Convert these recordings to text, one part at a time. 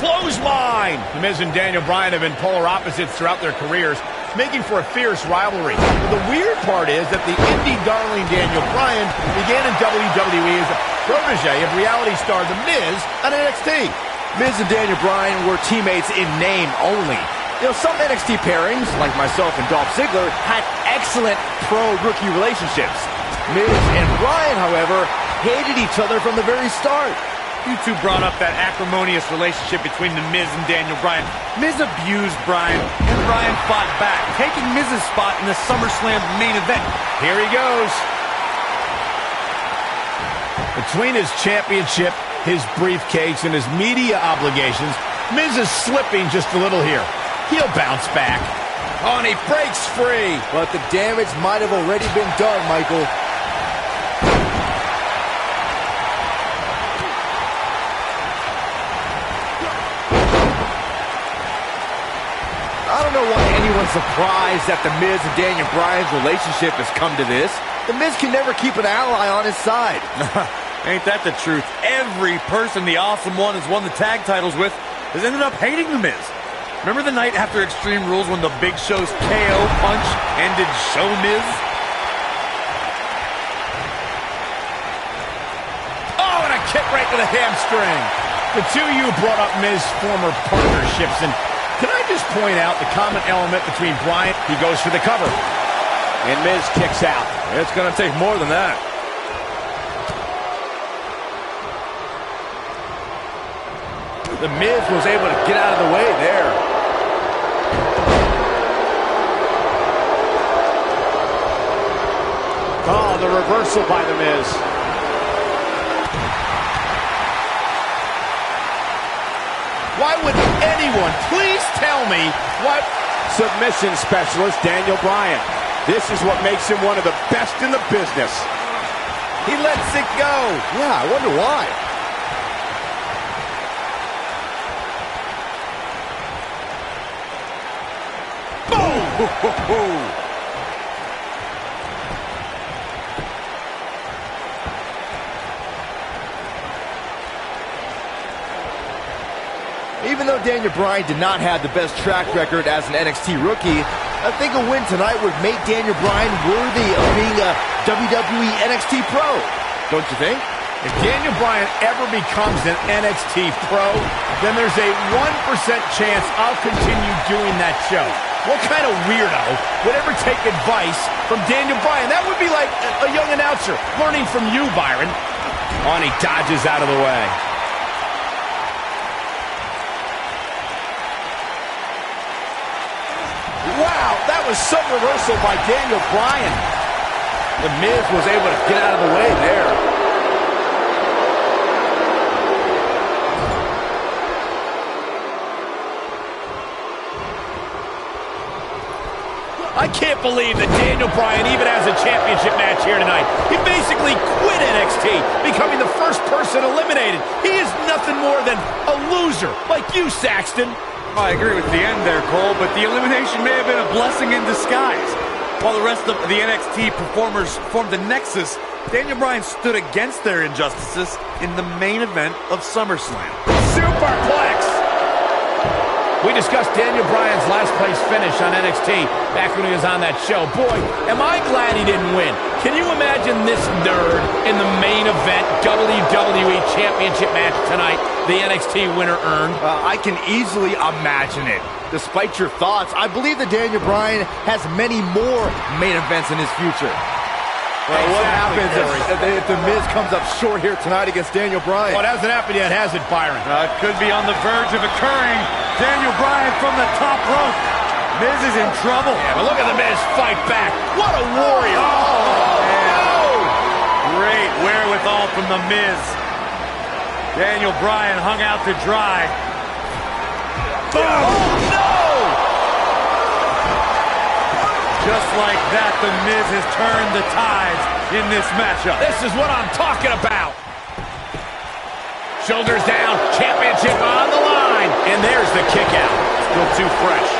clothesline. The Miz and Daniel Bryan have been polar opposites throughout their careers, making for a fierce rivalry. But the weird part is that the indie darling Daniel Bryan began in WWE as a protege of reality star The Miz on NXT. Miz and Daniel Bryan were teammates in name only. You know, some NXT pairings, like myself and Dolph Ziggler, had excellent pro-rookie relationships. Miz and Bryan, however, hated each other from the very start. You two brought up that acrimonious relationship between The Miz and Daniel Bryan. Miz abused Bryan, and Bryan fought back, taking Miz's spot in the SummerSlam main event. Here he goes. Between his championship, his briefcase, and his media obligations, Miz is slipping just a little here. He'll bounce back. Oh, and he breaks free. But the damage might have already been done, Michael. I don't know why anyone's surprised that The Miz and Daniel Bryan's relationship has come to this. The Miz can never keep an ally on his side. Ain't that the truth? Every person the Awesome One has won the tag titles with has ended up hating The Miz. Remember the night after Extreme Rules when the Big Show's KO punch ended Show Miz? Oh, and a kick right to the hamstring. The two of you brought up Miz's former partnerships, and can I just point out the common element between Bryan? He goes for the cover. And Miz kicks out. It's going to take more than that. The Miz was able to get out of the way there. Oh, the reversal by The Miz. Why would anyone, please tell me, why? Submission specialist Daniel Bryan. This is what makes him one of the best in the business. He lets it go. Yeah, I wonder why. Boom! Even though Daniel Bryan did not have the best track record as an NXT rookie, I think a win tonight would make Daniel Bryan worthy of being a WWE NXT Pro. Don't you think? If Daniel Bryan ever becomes an NXT Pro, then there's a 1% chance I'll continue doing that show. What kind of weirdo would ever take advice from Daniel Bryan? That would be like a young announcer learning from you, Byron. Oh, and he dodges out of the way. Wow, that was some reversal by Daniel Bryan. The Miz was able to get out of the way there. I can't believe that Daniel Bryan even has a championship match here tonight. He basically quit NXT, becoming the first person eliminated. He is nothing more than a loser, like you, Saxton. I agree with the end there, Cole, but the elimination may have been a blessing in disguise. While the rest of the NXT performers formed a nexus, Daniel Bryan stood against their injustices in the main event of SummerSlam. Superplex! We discussed Daniel Bryan's last place finish on NXT back when he was on that show. Boy, am I glad he didn't win. Can you imagine this nerd in the main event WWE Championship match tonight the NXT winner earned? I can easily imagine it. Despite your thoughts, I believe that Daniel Bryan has many more main events in his future. Well, what happens if The Miz comes up short here tonight against Daniel Bryan? Well, it hasn't happened yet, has it, Byron? It could be on the verge of occurring. Daniel Bryan from the top rope. Miz is in trouble. Yeah, but look at The Miz fight back. What a warrior. Great wherewithal from The Miz. Daniel Bryan hung out to dry. Boom! Oh, no! Just like that, The Miz has turned the tides in this matchup. This is what I'm talking about. Shoulders down, championship on the line. And there's the kick out. Still too fresh.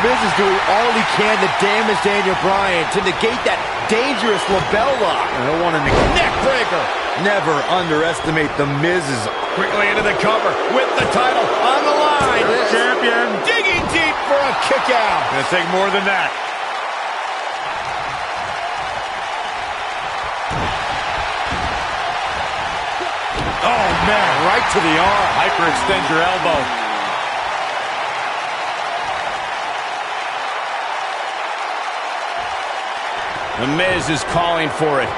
Miz is doing all he can to damage Daniel Bryan, to negate that dangerous label lock. I don't want to Neck breaker. never underestimate the Miz's Quickly into the cover with the title on the line. champion. Digging deep for a kick out. Gonna take more than that. Oh, man, right to the arm. Hyperextend your elbow. The Miz is calling for it.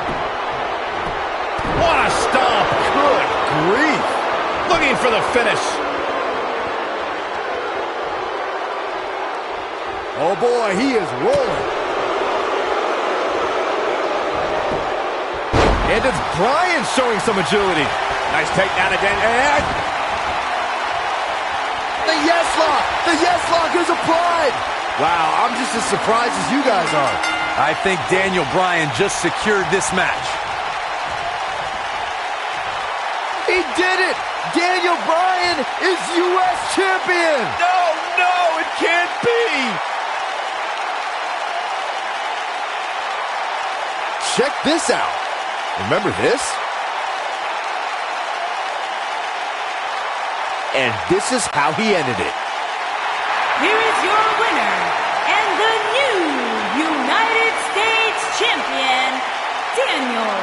What a stomp. Good grief. Looking for the finish. Oh boy, he is rolling. And it's Bryan showing some agility. Nice takedown again. And The yes lock! The yes lock is applied! Wow, I'm just as surprised as you guys are. I think Daniel Bryan just secured this match. He did it! Daniel Bryan is U.S. champion! No, it can't be. Check this out. Remember this? And this is how he ended it. Here is your winner, and the new United States Champion, Daniel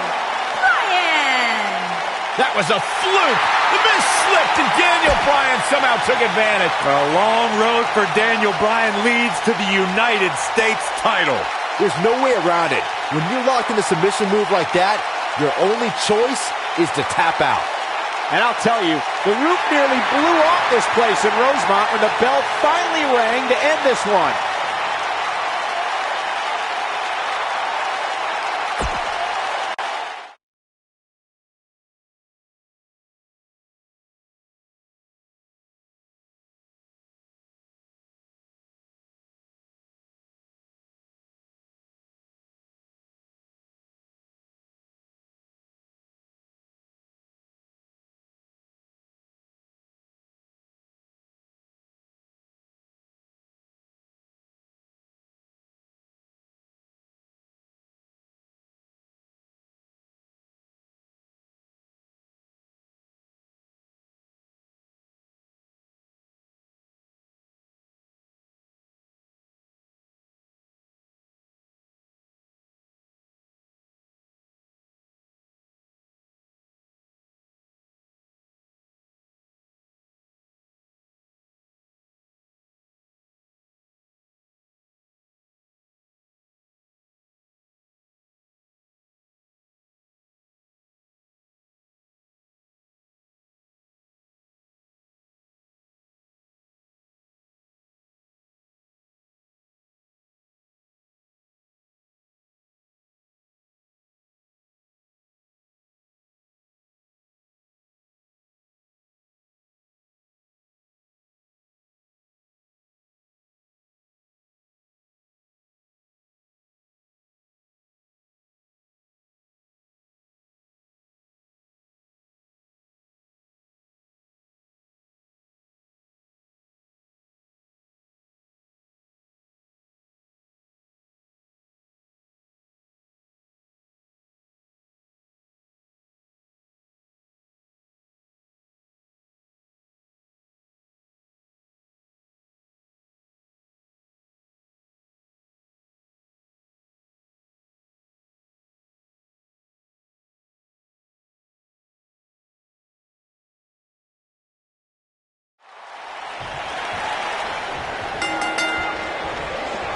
Bryan. That was a fluke. The Miz slipped and Daniel Bryan somehow took advantage. A long road for Daniel Bryan leads to the United States title. There's no way around it. When you're locked in a submission move like that, your only choice is to tap out. And I'll tell you, the roof nearly blew off this place in Rosemont when the bell finally rang to end this one.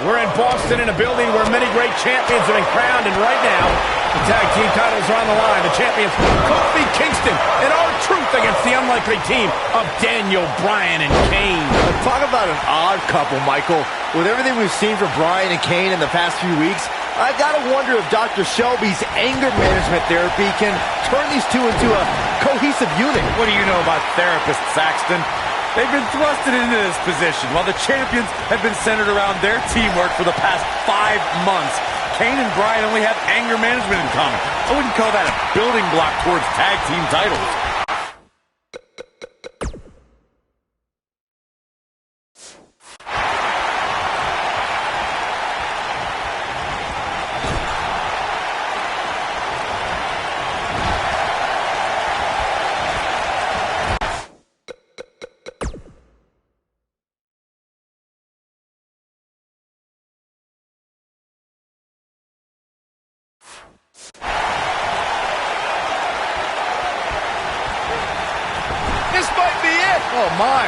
We're in Boston in a building where many great champions have been crowned, and right now, the tag team titles are on the line. The champions, Kofi Kingston and R-Truth against the unlikely team of Daniel Bryan and Kane. Talk about an odd couple, Michael. With everything we've seen from Bryan and Kane in the past few weeks, I gotta wonder if Dr. Shelby's anger management therapy can turn these two into a cohesive unit. What do you know about therapists, Saxton? They've been thrusted into this position while the champions have been centered around their teamwork for the past 5 months. Kane and Bryan only have anger management in common. I wouldn't call that a building block towards tag team titles. might be it. Oh, my.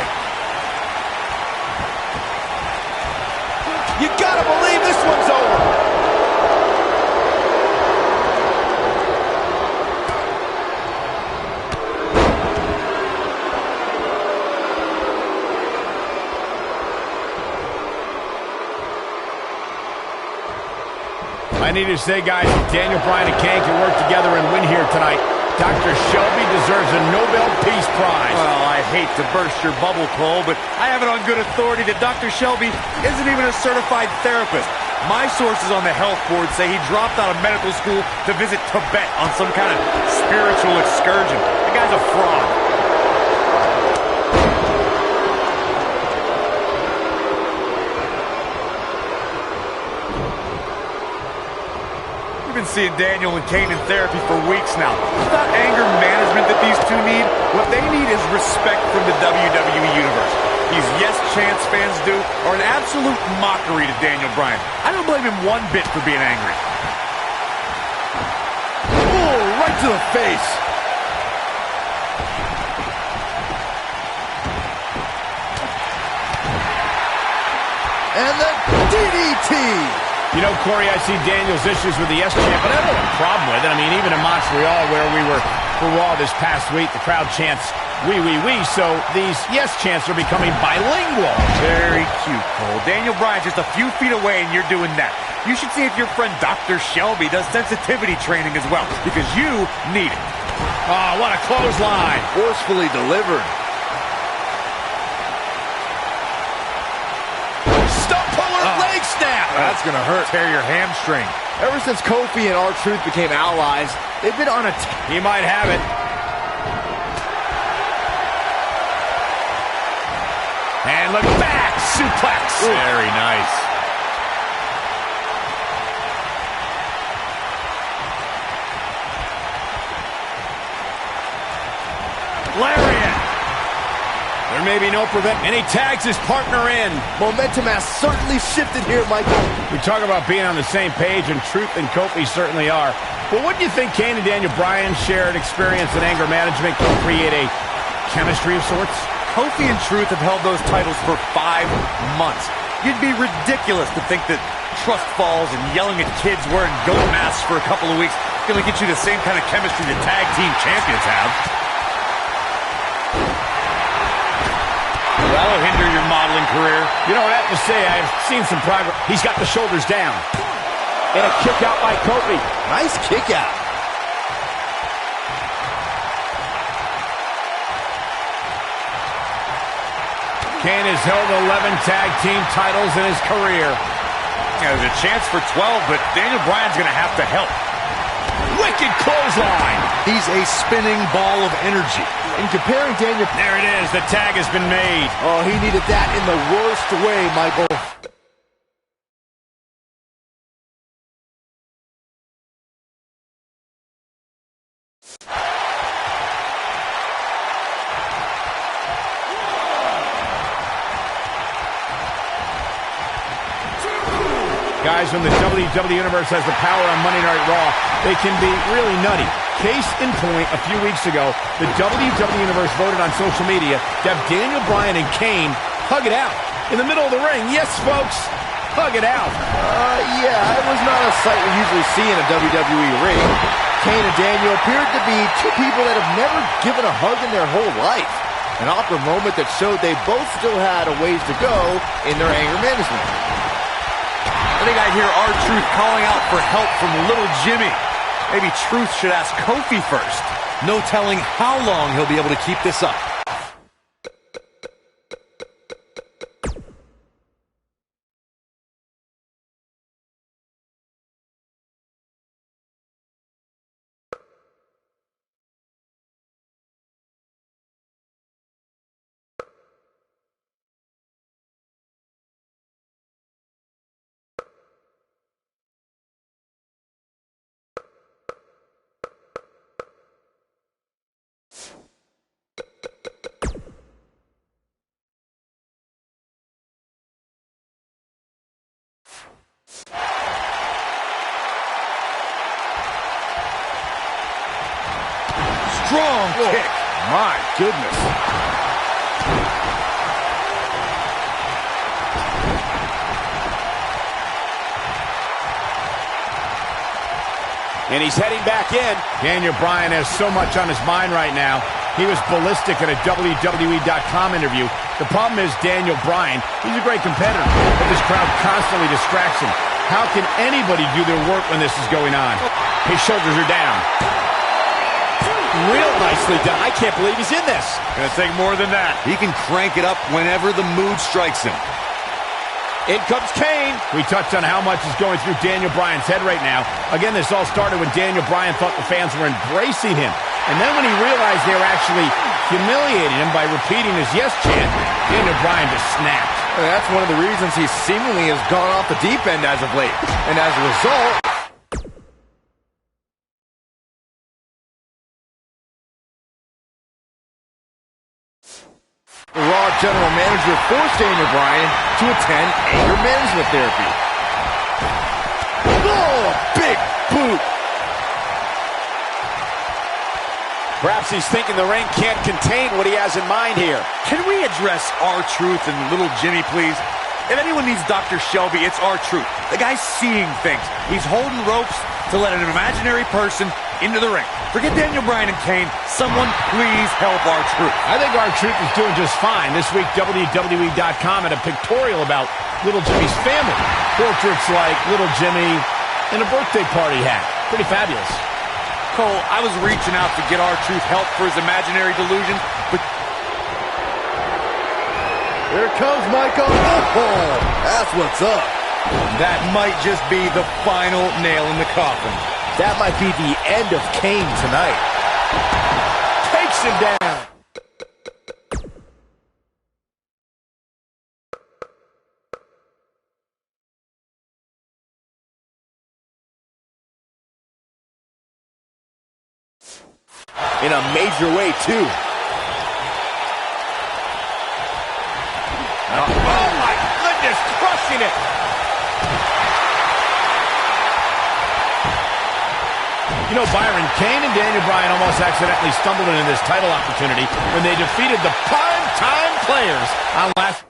You gotta believe this one's over. I need to say, guys, Daniel Bryan and Kane can work together and win here tonight. Dr. Shelby deserves a Nobel Peace Prize. Well, I hate to burst your bubble, Cole, but I have it on good authority that Dr. Shelby isn't even a certified therapist. My sources on the health board say he dropped out of medical school to visit Tibet on some kind of spiritual excursion. The guy's a fraud. We've been seeing Daniel and Kane in therapy for weeks now. It's not anger management that these two need. What they need is respect from the WWE Universe. These Yes Chance fans do are an absolute mockery to Daniel Bryan. I don't blame him one bit for being angry. Ooh, right to the face. And the DDT. You know, Corey, I see Daniel's issues with the Yes Chant, but I don't have a problem with it. I mean, even in Montreal, where we were for Raw this past week, the crowd chants, "We, we, we," so these Yes Chants are becoming bilingual. Very cute, Cole. Daniel Bryan's just a few feet away, and you're doing that. You should see if your friend Dr. Shelby does sensitivity training as well, because you need it. Oh, what a clothesline. Forcefully delivered. Leg snap! That's gonna hurt. Tear your hamstring. Ever since Kofi and R-Truth became allies, they've been on a... He might have it. And look back! Suplex! Ooh. Very nice. Lariat! There may be no prevent, and he tags his partner in. Momentum has certainly shifted here, Michael. We talk about being on the same page, and Truth and Kofi certainly are. But wouldn't you think Kane and Daniel Bryan's shared experience in anger management can create a chemistry of sorts? Kofi and Truth have held those titles for 5 months. You'd be ridiculous to think that trust falls and yelling at kids wearing goat masks for a couple of weeks is going to get you the same kind of chemistry that tag team champions have. That'll hinder your modeling career. You know what I have to say? I've seen some progress. He's got the shoulders down. And a kick out by Kofi. Nice kick out. Kane has held 11 tag team titles in his career. There's a chance for 12, but Daniel Bryan's going to have to help. Wicked clothesline. He's a spinning ball of energy. In comparing Daniel... There it is. The tag has been made. Oh, he needed that in the worst way, Michael. Guys, when the WWE Universe has the power on Monday Night Raw, they can be really nutty. Case in point, a few weeks ago, the WWE Universe voted on social media to have Daniel Bryan and Kane hug it out in the middle of the ring. Yes, folks, hug it out. Yeah, it was not a sight we usually see in a WWE ring. Kane and Daniel appeared to be two people that have never given a hug in their whole life. An awkward moment that showed they both still had a ways to go in their anger management. I think I hear R-Truth calling out for help from Little Jimmy. Maybe Truth should ask Kofi first. No telling how long he'll be able to keep this up. Strong kick. My goodness. And he's heading back in. Daniel Bryan has so much on his mind right now. He was ballistic in a WWE2k19 interview. The problem is Daniel Bryan, he's a great competitor, but this crowd constantly distracts him. How can anybody do their work when this is going on? His shoulders are down. Real nicely done. I can't believe he's in this. Gonna take more than that. He can crank it up whenever the mood strikes him. In comes Kane. We touched on how much is going through Daniel Bryan's head right now. Again, this all started when Daniel Bryan thought the fans were embracing him. And then when he realized they were actually humiliating him by repeating his yes chant, Daniel Bryan just snapped. That's one of the reasons he seemingly has gone off the deep end as of late. And as a result... the Raw general manager forced Daniel Bryan to attend anger management therapy. Oh, big boot! Perhaps he's thinking the ring can't contain what he has in mind here. Can we address R-Truth and Little Jimmy, please? If anyone needs Dr. Shelby, it's R-Truth. The guy's seeing things. He's holding ropes to let an imaginary person into the ring. Forget Daniel Bryan and Kane. Someone please help R-Truth. I think R-Truth is doing just fine. This week, WWE.com had a pictorial about Little Jimmy's family. Portraits like Little Jimmy and a birthday party hat. Pretty fabulous. Cole, I was reaching out to get R-Truth help for his imaginary delusion, but... Here comes Michael. Oh, that's what's up. that might just be the final nail in the coffin. That might be the end of Kane tonight. Takes him down. In a major way, too. Oh, my goodness, crushing it. You know, Byron, Kane and Daniel Bryan almost accidentally stumbled into this title opportunity when they defeated the prime-time players on last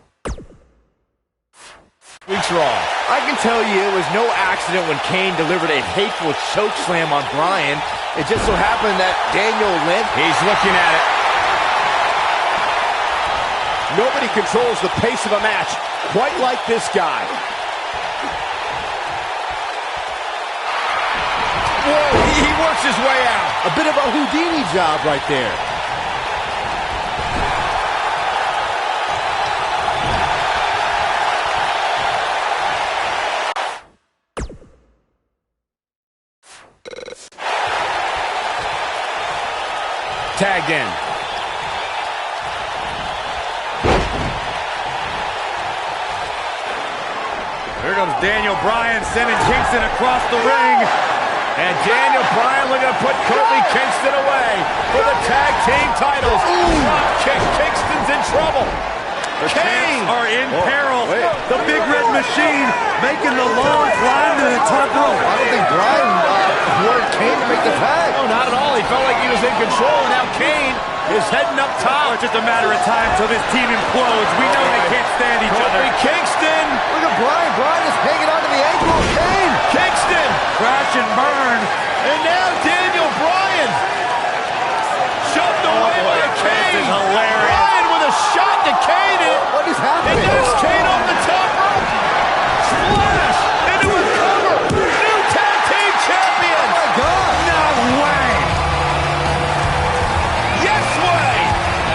week's Raw. I can tell you it was no accident when Kane delivered a hateful chokeslam on Bryan. It just so happened that Daniel limped. He's looking at it. Nobody controls the pace of a match quite like this guy. Whoa, he works his way out. A bit of a Houdini job right there. Tagged in. Here comes Daniel Bryan sending Kingston across the ring. And Daniel Bryan looking to put Kofi Kingston away for the tag team titles. Drop kick. Kingston's in trouble. The Kane Champs are in peril. The Big Red Machine making the long climb to the top rope. I don't think Bryan wanted Kane to make the tag. No, not at all. He felt like he was in control, and now Kane is heading up top. It's just a matter of time till this team implodes. We know they can't stand each other. Kofi Kingston. Look at Bryan. Bryan is hanging on to the ankle of Kane. Kingston. Crash and burn. And now Daniel Bryan. Shoved away by Kane. This is hilarious. Bryan with a shot to Kane. What is happening? And there's Kane off the top rope. Splash into a cover. New tag team champions. Oh, my God. No way. Yes way.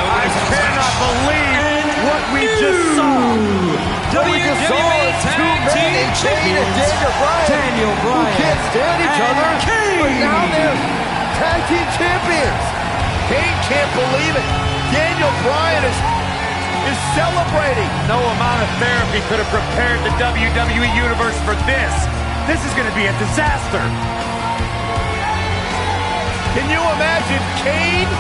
I cannot believe what we just saw. We just saw two men in Kane and Daniel Bryan. Who can't stand each other. But now they're tag team champions. Kane can't believe it. Daniel Bryan is celebrating. No amount of therapy could have prepared the WWE Universe for this. This is going to be a disaster. Can you imagine Kane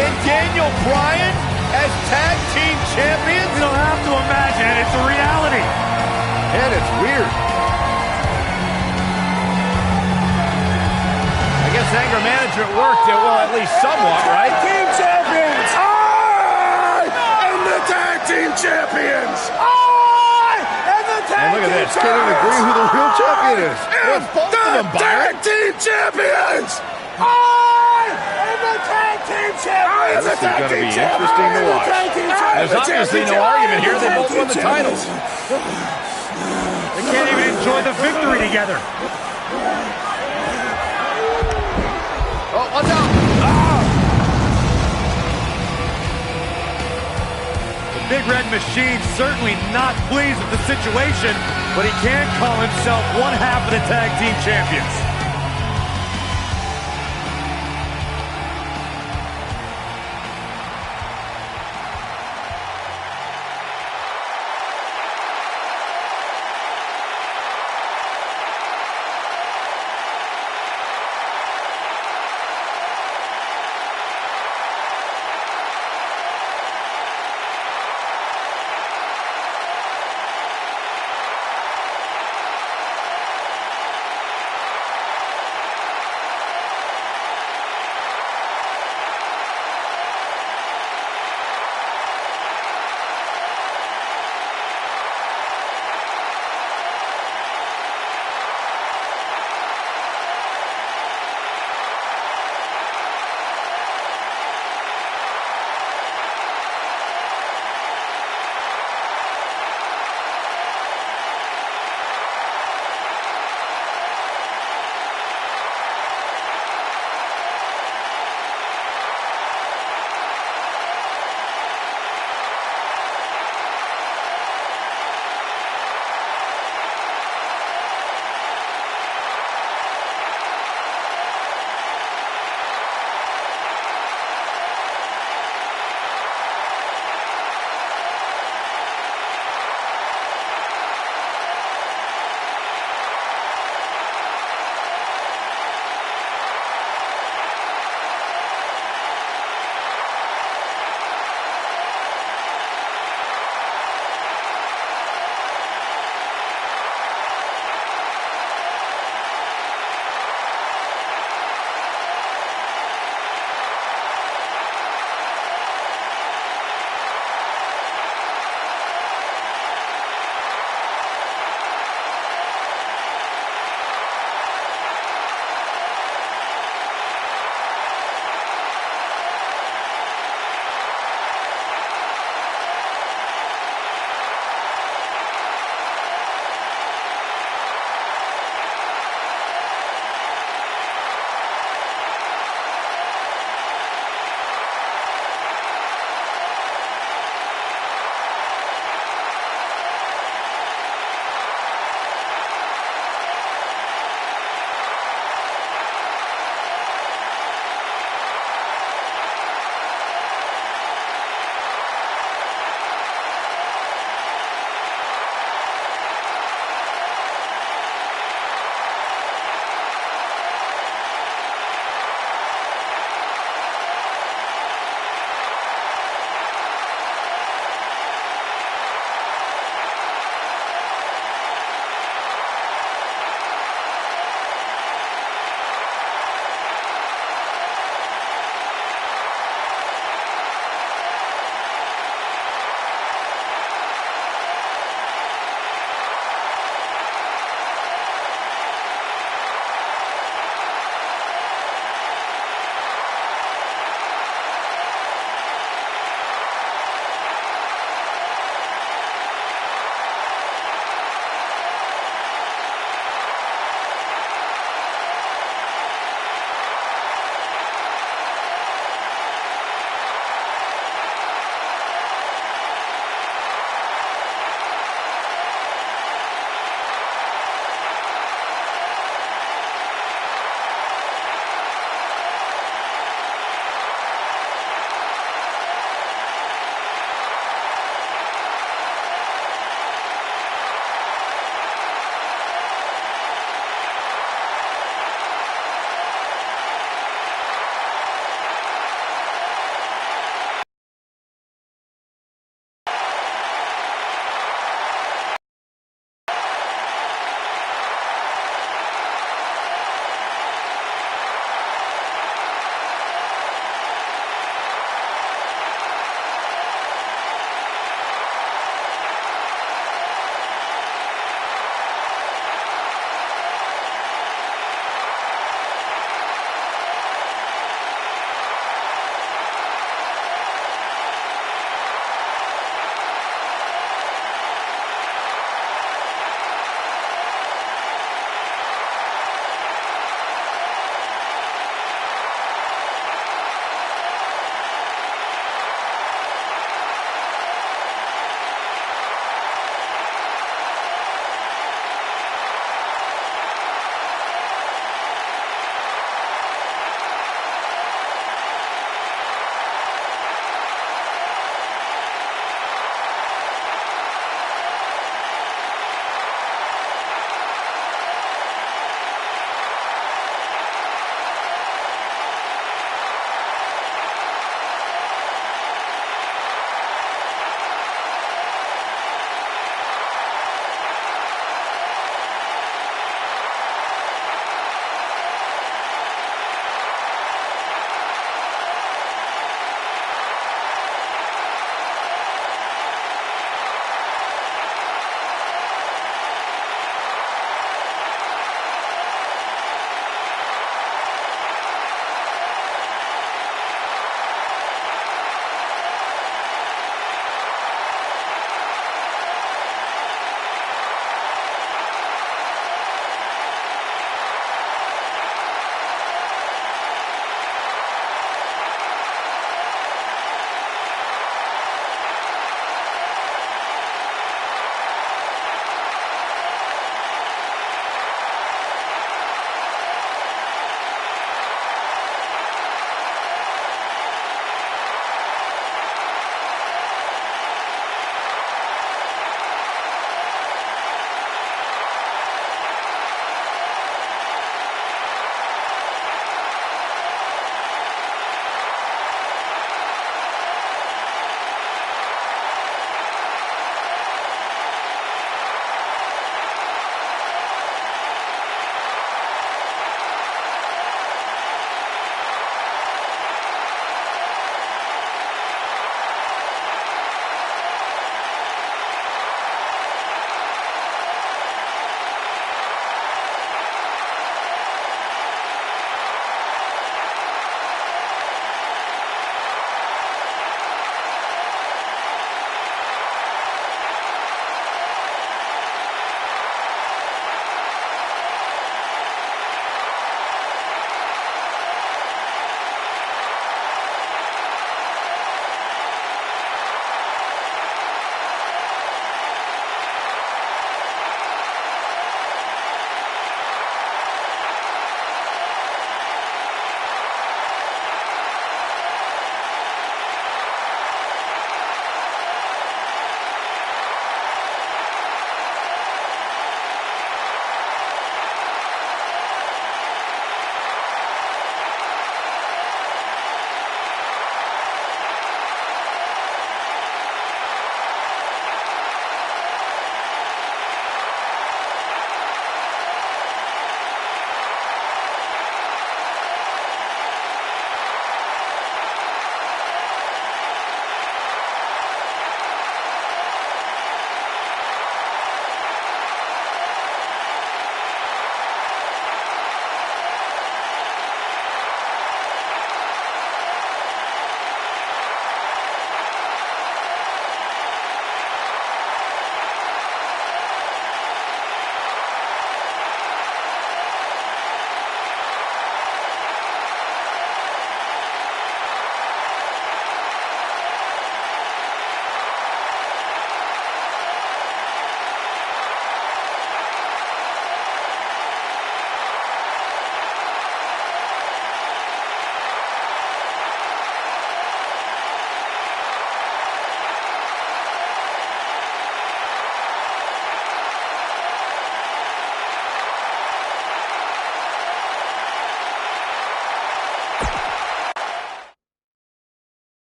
and Daniel Bryan as tag team champions? You don't have to imagine it. It's a reality. And it's weird. I guess anger management worked, well, at least somewhat, right? Team champions! I am the tag team champions! I am the And look at this. Can't even agree who the real champion is. It's both of them, Byron. Team champions! I am the tag team champions! This is going to be interesting to watch. There's obviously no argument here. They both won the titles. They can't even enjoy the victory together. Oh, watch out! Big Red Machine certainly not pleased with the situation, but he can call himself one half of the tag team champions.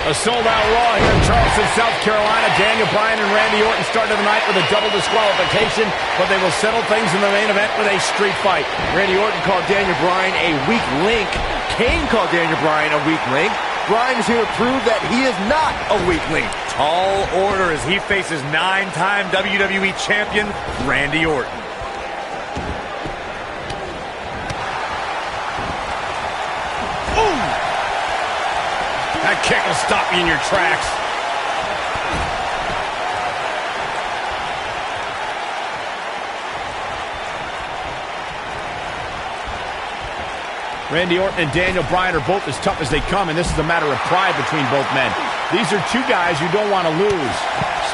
A sold-out Raw here in Charleston, South Carolina. Daniel Bryan and Randy Orton started the night with a double disqualification, but they will settle things in the main event with a street fight. Randy Orton called Daniel Bryan a weak link. Kane called Daniel Bryan a weak link. Bryan is here to prove that he is not a weak link. Tall order as he faces 9-time WWE champion Randy Orton. That kick will stop you in your tracks. Randy Orton and Daniel Bryan are both as tough as they come, and this is a matter of pride between both men. These are two guys you don't want to lose,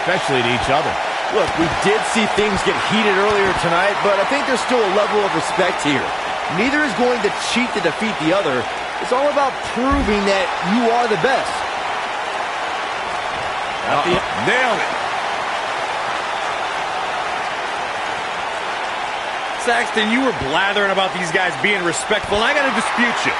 especially to each other. Look, we did see things get heated earlier tonight, but I think there's still a level of respect here. Neither is going to cheat to defeat the other. It's all about proving that you are the best. Nailed it. Saxton, you were blathering about these guys being respectful, and I got to dispute you.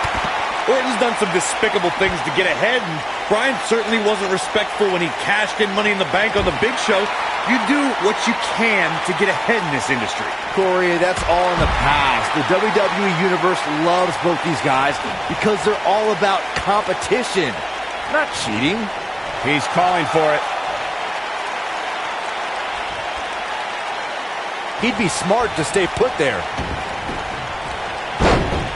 Orton's done some despicable things to get ahead, and Bryan certainly wasn't respectful when he cashed in Money in the Bank on the Big Show. You do what you can to get ahead in this industry. Corey, that's all in the past. The WWE Universe loves both these guys because they're all about competition, not cheating. He's calling for it. He'd be smart to stay put there.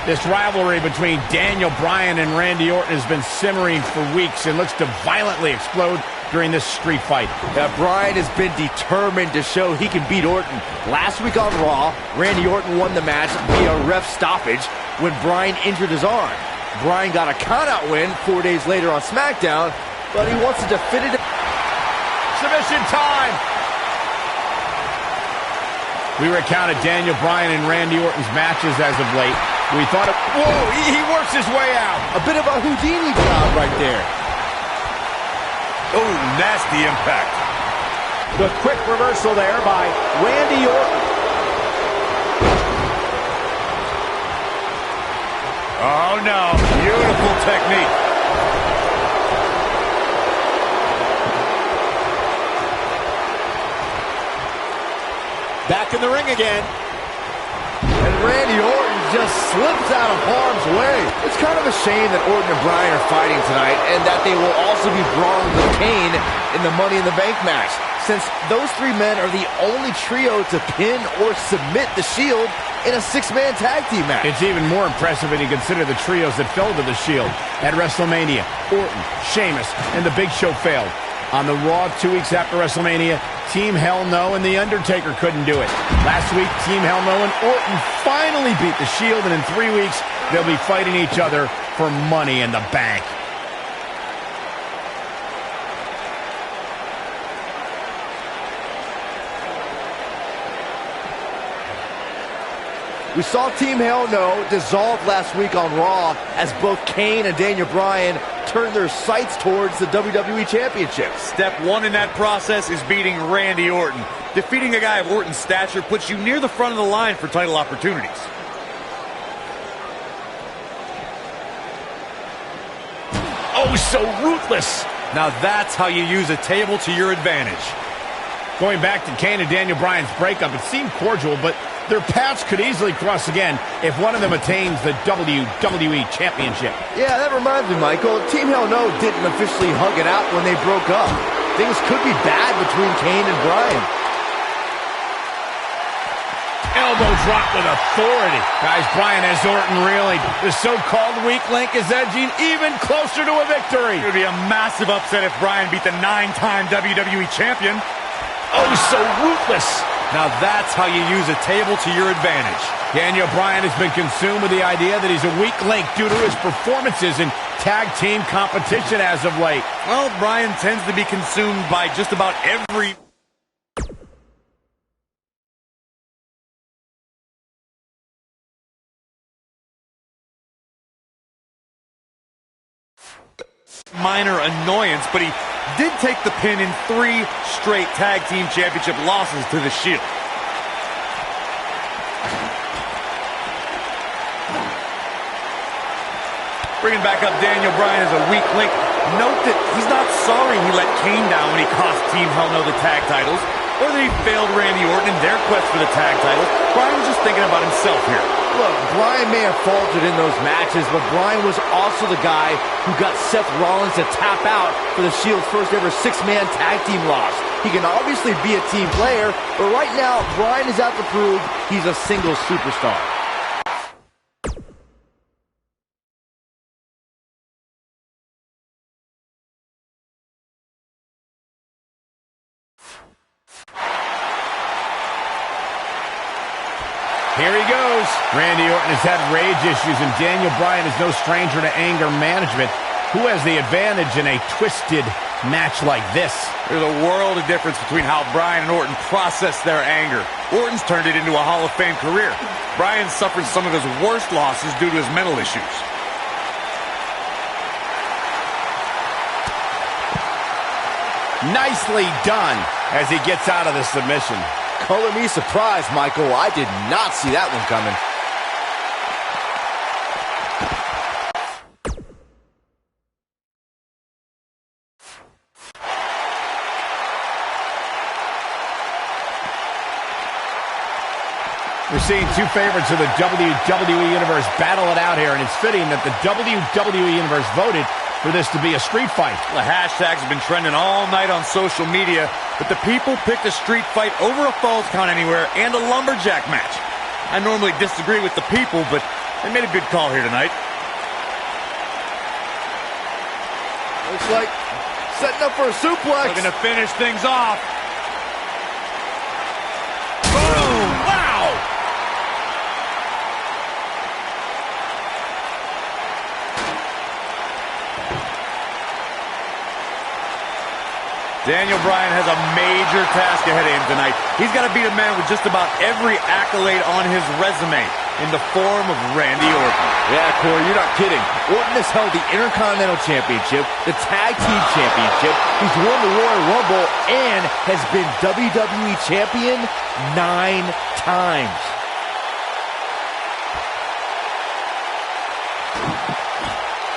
This rivalry between Daniel Bryan and Randy Orton has been simmering for weeks and looks to violently explode during this street fight. Bryan has been determined to show he can beat Orton. Last week on Raw, Randy Orton won the match via ref stoppage when Bryan injured his arm. Bryan got a countout win 4 days later on SmackDown, but he wants a definitive submission time. We recounted Daniel Bryan and Randy Orton's matches as of late. We thought, whoa, he works his way out. A bit of a Houdini job right there. Oh, nasty impact. The quick reversal there by Randy Orton. Oh, no. Beautiful technique. Back in the ring again. And Randy Orton just slips out of harm's way. It's kind of a shame that Orton and Bryan are fighting tonight and that they will also be brawling with Kane in the Money in the Bank match, since those three men are the only trio to pin or submit the Shield in a six-man tag team match. It's even more impressive when you consider the trios that fell to the Shield. At WrestleMania, Orton, Sheamus, and The Big Show failed. On the Raw 2 weeks after WrestleMania, Team Hell No and The Undertaker couldn't do it. Last week, Team Hell No and Orton finally beat the Shield, and in 3 weeks, they'll be fighting each other for Money in the Bank. We saw Team Hell No dissolve last week on Raw as both Kane and Daniel Bryan turned their sights towards the WWE Championship. Step one in that process is beating Randy Orton. Defeating a guy of Orton's stature puts you near the front of the line for title opportunities. Oh, so ruthless. Now that's how you use a table to your advantage. Going back to Kane and Daniel Bryan's breakup, it seemed cordial, but their paths could easily cross again if one of them attains the WWE Championship. Yeah, that reminds me, Michael. Team Hell No didn't officially hug it out when they broke up. Things could be bad between Kane and Bryan. Elbow drop with authority. Guys, Bryan has Orton reeling. The so-called weak link is edging even closer to a victory. It would be a massive upset if Bryan beat the 9-time WWE Champion. Oh, so ruthless. Now that's how you use a table to your advantage. Daniel Bryan has been consumed with the idea that he's a weak link due to his performances in tag team competition as of late. Well, Bryan tends to be consumed by just about every minor annoyance, but he did take the pin in 3 straight tag team championship losses to the Shield. Bringing back up Daniel Bryan as a weak link. Note that he's not sorry he let Kane down when he cost Team Hell No the tag titles, or that he failed Randy Orton in their quest for the tag titles. Bryan was just thinking about himself here. Look, Bryan may have faltered in those matches, but Bryan was also the guy who got Seth Rollins to tap out for the Shield's first ever six-man tag team loss. He can obviously be a team player, but right now, Bryan is out to prove he's a single superstar. Here he goes. Randy Orton has had rage issues, and Daniel Bryan is no stranger to anger management. Who has the advantage in a twisted match like this? There's a world of difference between how Bryan and Orton process their anger. Orton's turned it into a Hall of Fame career. Bryan suffered some of his worst losses due to his mental issues. Nicely done as he gets out of the submission. Color me surprised, Michael. I did not see that one coming. We're seeing two favorites of the WWE Universe battle it out here, and it's fitting that the WWE Universe voted for this to be a street fight. The hashtags have been trending all night on social media, but the people picked a street fight over a Falls Count Anywhere and a lumberjack match. I normally disagree with the people, but they made a good call here tonight. Looks like setting up for a suplex. Looking to finish things off. Daniel Bryan has a major task ahead of him tonight. He's got to beat a man with just about every accolade on his resume in the form of Randy Orton. Yeah, Corey, you're not kidding. Orton has held the Intercontinental Championship, the Tag Team Championship, he's won the Royal Rumble, and has been WWE Champion 9 times.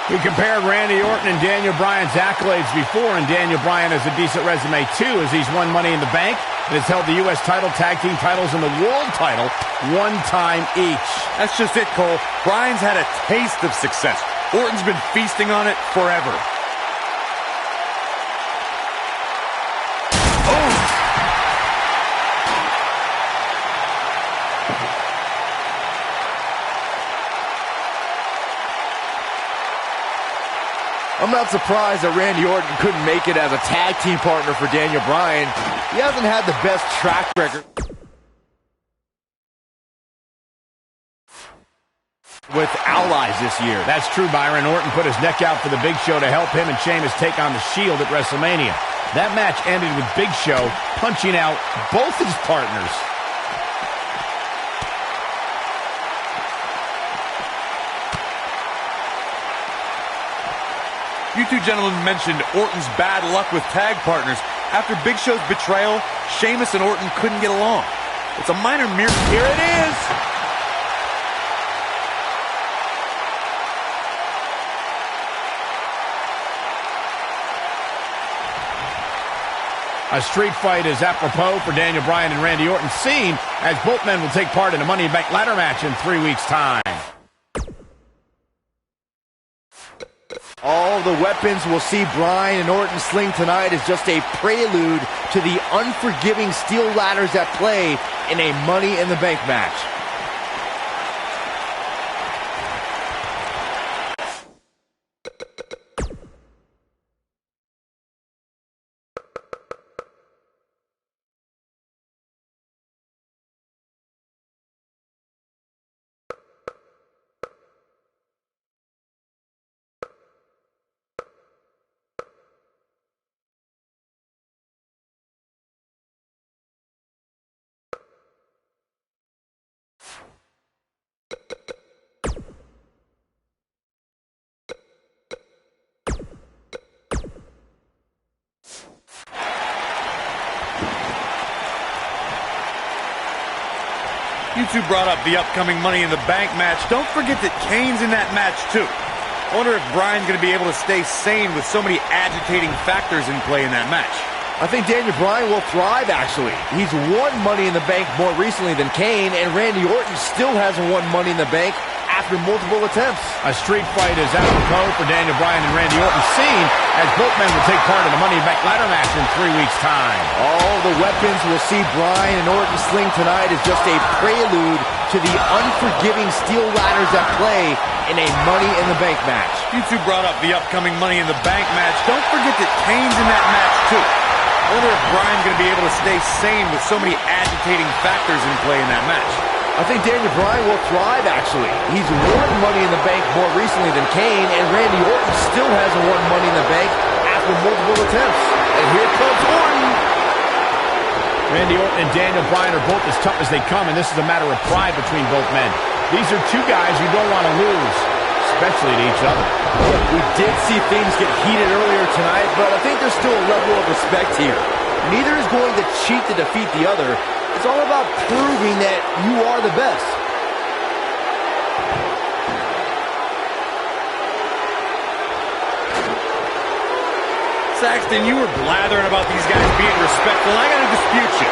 We compared Randy Orton and Daniel Bryan's accolades before, and Daniel Bryan has a decent resume too, as he's won Money in the Bank and has held the U.S. title, tag team titles, and the world title one time each. That's just it, Cole. Bryan's had a taste of success. Orton's been feasting on it forever. I'm not surprised that Randy Orton couldn't make it as a tag team partner for Daniel Bryan. He hasn't had the best track record with allies this year. That's true, Byron. Orton put his neck out for the Big Show to help him and Sheamus take on the Shield at WrestleMania. That match ended with Big Show punching out both his partners. You two gentlemen mentioned Orton's bad luck with tag partners. After Big Show's betrayal, Sheamus and Orton couldn't get along. It's a minor miracle. Here it is! A street fight is apropos for Daniel Bryan and Randy Orton, seen as both men will take part in a Money in the Bank ladder match in 3 weeks' time. All the weapons we'll see Bryan and Orton sling tonight is just a prelude to the unforgiving steel ladders at play in a Money in the Bank match. You two brought up the upcoming Money in the Bank match. Don't forget that Kane's in that match, too. I wonder if Bryan's going to be able to stay sane with so many agitating factors in play in that match. I think Daniel Bryan will thrive, actually. He's won Money in the Bank more recently than Kane, and Randy Orton still hasn't won Money in the Bank after multiple attempts. A street fight is apropos for Daniel Bryan and Randy Orton, seen as both men will take part in the Money in the Bank ladder match in 3 weeks' time. All the weapons we'll see Bryan and Orton sling tonight is just a prelude to the unforgiving steel ladders at play in a Money in the Bank match. You two brought up the upcoming Money in the Bank match. Don't forget that Kane's in that match, too. I wonder if Bryan's going to be able to stay sane with so many agitating factors in play in that match. I think Daniel Bryan will thrive, actually. He's won Money in the Bank more recently than Kane, and Randy Orton still hasn't won Money in the Bank after multiple attempts. And here comes Orton. Randy Orton and Daniel Bryan are both as tough as they come, and this is a matter of pride between both men. These are two guys you don't want to lose, especially to each other. Look, we did see things get heated earlier tonight, but I think there's still a level of respect here. Neither is going to cheat to defeat the other. It's all about proving that you are the best. Saxton, you were blathering about these guys being respectful. I got to dispute you.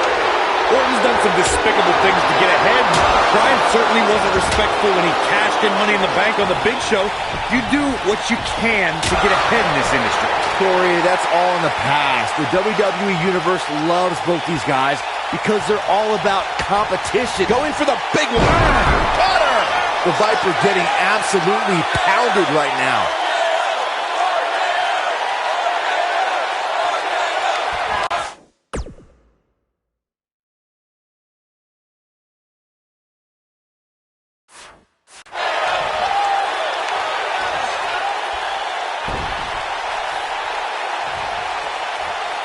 Orton's done some despicable things to get ahead. Bryan certainly wasn't respectful when he cashed in Money in the Bank on the Big Show. You do what you can to get ahead in this industry. Corey, that's all in the past. The WWE Universe loves both these guys because they're all about competition. Going for the big one. Cutter! The Viper getting absolutely pounded right now.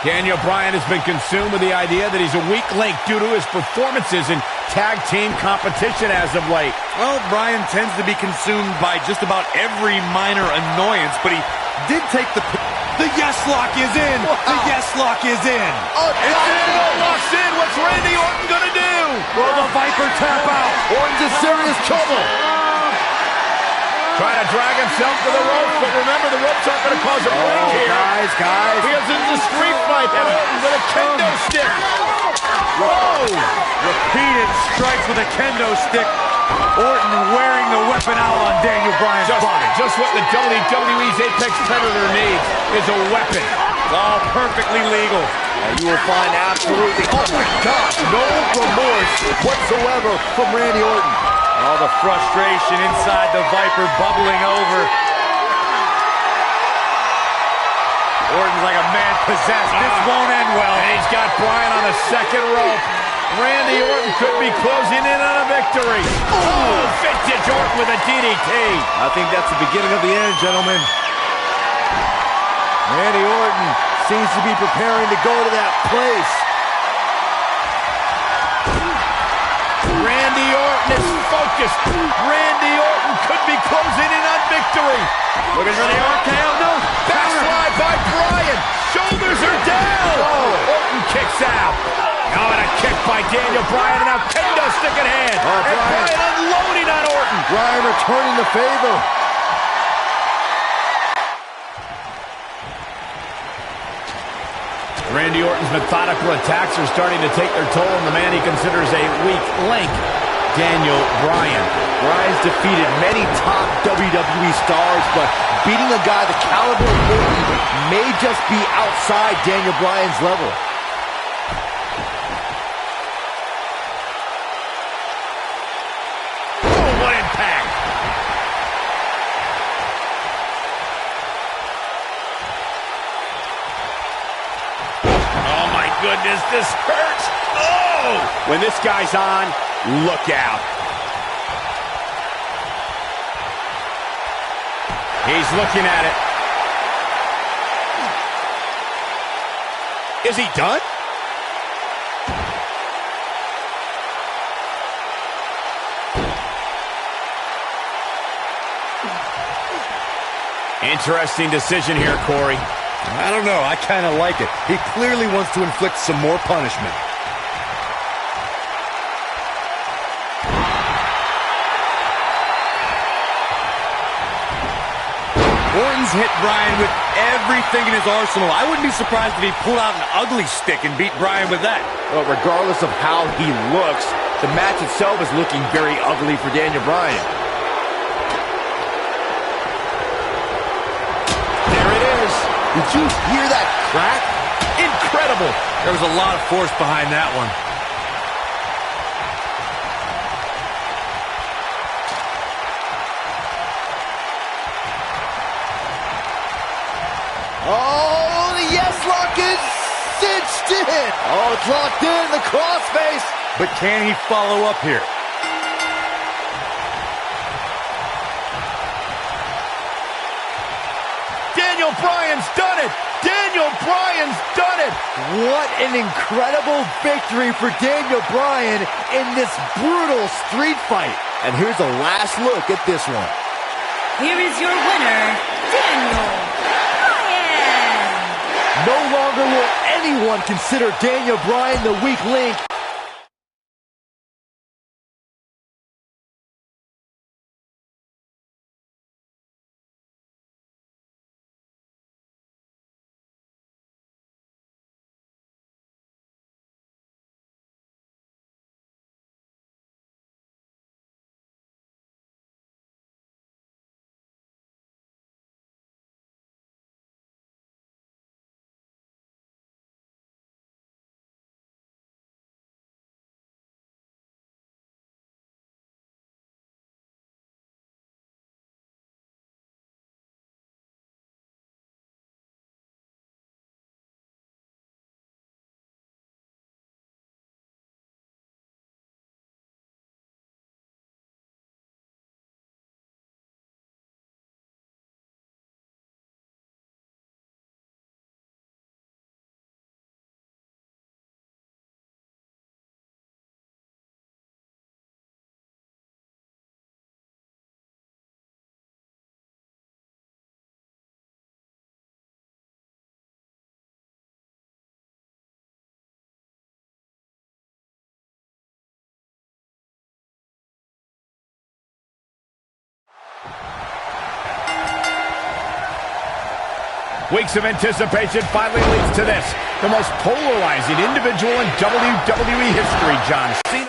Daniel Bryan has been consumed with the idea that he's a weak link due to his performances in tag team competition as of late. Well, Bryan tends to be consumed by just about every minor annoyance, but he did take the yes lock is in! Wow. The yes lock is in! It's in! Locks in! What's Randy Orton gonna do? Will the Viper tap out? Orton's in serious trouble. Trying to drag himself to the ropes, but remember, the ropes aren't going to cause a break here. Guys. Because it's a street fight, and Orton with a kendo stick. Whoa! Repeated strikes with a kendo stick. Orton wearing the weapon out on Daniel Bryan's body. Just what the WWE's Apex Predator needs is a weapon. It's all perfectly legal. And you will find absolutely, oh my gosh, no remorse whatsoever from Randy Orton. All the frustration inside the Viper bubbling over. Orton's like a man possessed. This won't end well. And he's got Bryan on the second rope. Randy Orton could be closing in on a victory. Oh, vintage Orton with a DDT. I think that's the beginning of the end, gentlemen. Randy Orton seems to be preparing to go to that place. Randy Orton is focused. Randy Orton could be closing in on victory. Looking for the RKO. No. Backslide by Bryan. Shoulders are down. Oh. Orton kicks out. Now and a kick by Daniel Bryan, and now kendo stick in hand. And Bryan unloading on Orton. Bryan returning the favor. Randy Orton's methodical attacks are starting to take their toll on the man he considers a weak link, Daniel Bryan. Bryan's defeated many top WWE stars, but beating a guy the caliber of Orton may just be outside Daniel Bryan's level. Oh, what impact! Oh, my goodness, this hurts! Oh! When this guy's on, look out. He's looking at it. Is he done? Interesting decision here, Corey. I don't know. I kind of like it. He clearly wants to inflict some more punishment. Orton's hit Bryan with everything in his arsenal. I wouldn't be surprised if he pulled out an ugly stick and beat Bryan with that. Well, regardless of how he looks, the match itself is looking very ugly for Daniel Bryan. There it is. Did you hear that crack? Incredible. There was a lot of force behind that one. Oh, the yes lock is cinched in. Oh, it's locked in, the crossface. But can he follow up here? Daniel Bryan's done it! Daniel Bryan's done it! What an incredible victory for Daniel Bryan in this brutal street fight. And here's a last look at this one. Here is your winner, Daniel Bryan. No longer will anyone consider Daniel Bryan the weak link. Weeks of anticipation finally leads to this. The most polarizing individual in WWE history, John Cena.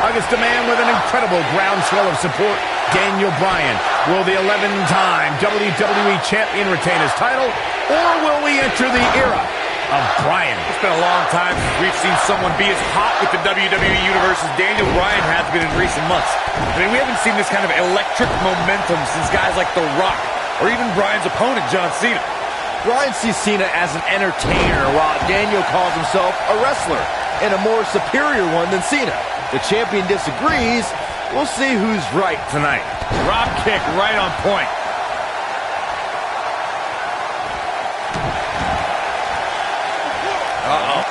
Against a man with an incredible groundswell of support, Daniel Bryan. Will the 11-time WWE Champion retain his title, or will we enter the era of Bryan? It's been a long time since we've seen someone be as hot with the WWE Universe as Daniel Bryan has been in recent months. I mean, we haven't seen this kind of electric momentum since guys like The Rock, or even Bryan's opponent, John Cena. Bryan sees Cena as an entertainer, while Daniel calls himself a wrestler, and a more superior one than Cena. The champion disagrees. We'll see who's right tonight. Drop kick right on point. Uh-oh.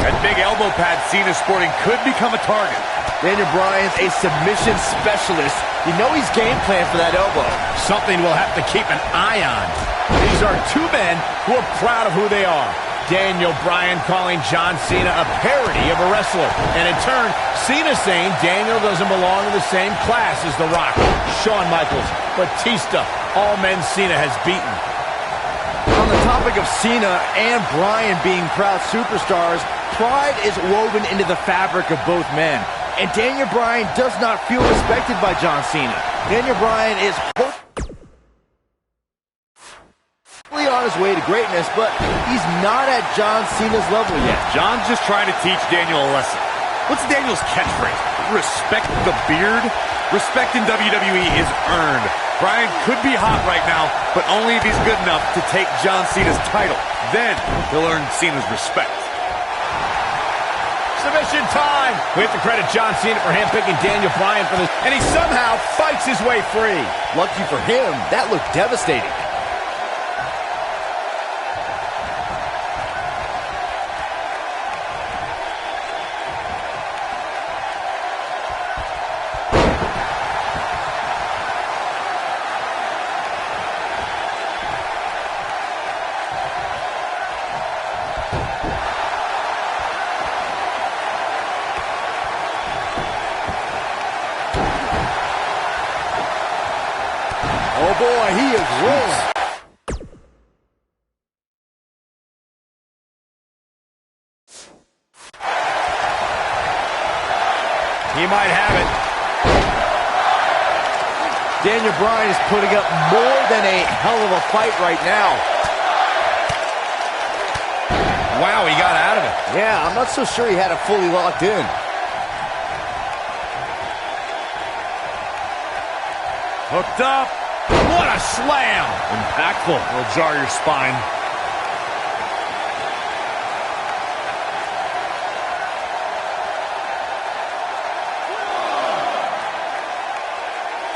That big elbow pad Cena's sporting could become a target. Daniel Bryan's a submission specialist. You know he's game planned for that elbow. Something we'll have to keep an eye on. These are two men who are proud of who they are. Daniel Bryan calling John Cena a parody of a wrestler. And in turn, Cena saying Daniel doesn't belong in the same class as The Rock, Shawn Michaels, Batista, all men Cena has beaten. On the topic of Cena and Bryan being proud superstars, pride is woven into the fabric of both men. And Daniel Bryan does not feel respected by John Cena. Daniel Bryan is hopefully on his way to greatness, but he's not at John Cena's level yet. John's just trying to teach Daniel a lesson. What's Daniel's catchphrase? Respect the beard? Respect in WWE is earned. Bryan could be hot right now, but only if he's good enough to take John Cena's title. Then he'll earn Cena's respect. Submission time! We have to credit John Cena for handpicking Daniel Bryan for this, and he somehow fights his way free. Lucky for him, that looked devastating. Oh boy, he is rolling. He might have it. Daniel Bryan is putting up more than a hell of a fight right now. Wow, he got out of it. Yeah, I'm not so sure he had it fully locked in. Hooked up. What a slam. Impactful. Will jar your spine.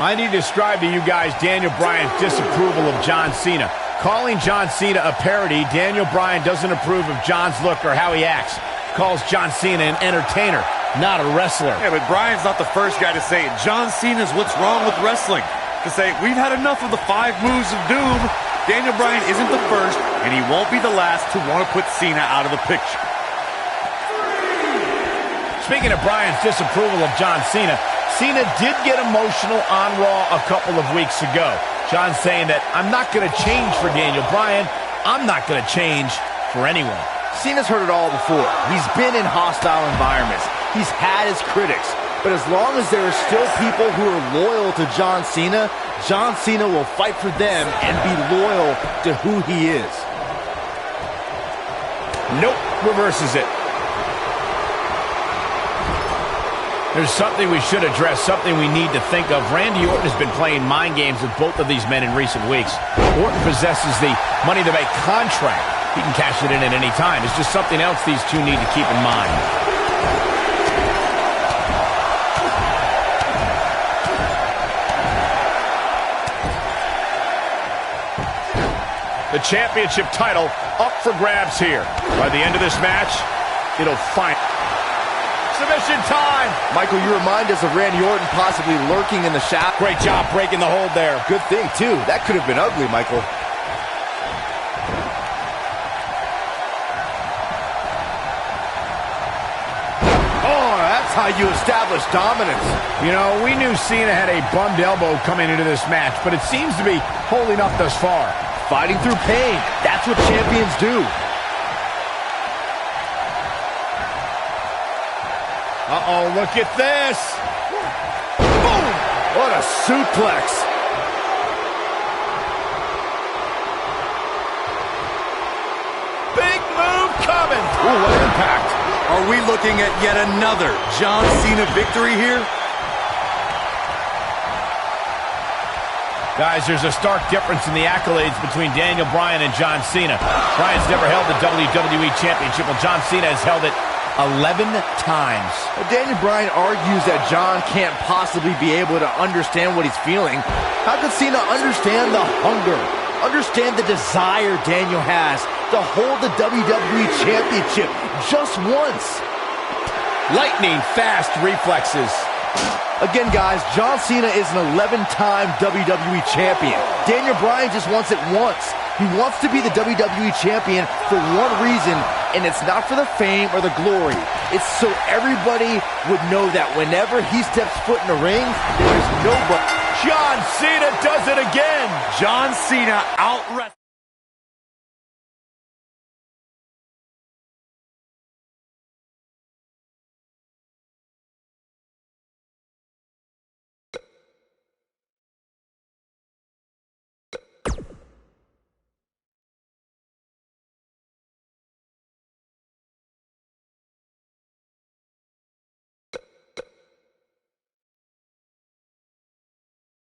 I need to describe to you guys Daniel Bryan's disapproval of John Cena. Calling John Cena a parody, Daniel Bryan doesn't approve of John's look or how he acts. Calls John Cena an entertainer, not a wrestler. Yeah, but Bryan's not the first guy to say it. John Cena's what's wrong with wrestling. To say, we've had enough of the 5 moves of doom. Daniel Bryan isn't the first, and he won't be the last to want to put Cena out of the picture. Speaking of Bryan's disapproval of John Cena, Cena did get emotional on Raw a couple of weeks ago. John saying that, I'm not going to change for Daniel Bryan. I'm not going to change for anyone. Cena's heard it all before. He's been in hostile environments. He's had his critics. But as long as there are still people who are loyal to John Cena will fight for them and be loyal to who he is. Nope, reverses it. There's something we should address, something we need to think of. Randy Orton has been playing mind games with both of these men in recent weeks. Orton possesses the Money to Make contract. He can cash it in at any time. It's just something else these two need to keep in mind. The championship title up for grabs here. By the end of this match, it'll find submission time. Michael, you remind us of Randy Orton possibly lurking in the shadow. Great job breaking the hold there. Good thing, too. That could have been ugly, Michael. Oh, that's how you establish dominance. You know, we knew Cena had a bummed elbow coming into this match, but it seems to be holding up thus far. Fighting through pain. That's what champions do. Uh-oh, look at this. Boom! What a suplex. Big move coming. Ooh, what impact. Are we looking at yet another John Cena victory here? Guys, there's a stark difference in the accolades between Daniel Bryan and John Cena. Bryan's never held the WWE Championship, while John Cena has held it 11 times. Well, Daniel Bryan argues that John can't possibly be able to understand what he's feeling. How could Cena understand the hunger, understand the desire Daniel has to hold the WWE Championship just once? Lightning fast reflexes. Again, guys, John Cena is an 11-time WWE Champion. Daniel Bryan just wants it once. He wants to be the WWE Champion for one reason, and it's not for the fame or the glory. It's so everybody would know that whenever he steps foot in the ring, there's nobody. John Cena does it again. John Cena out.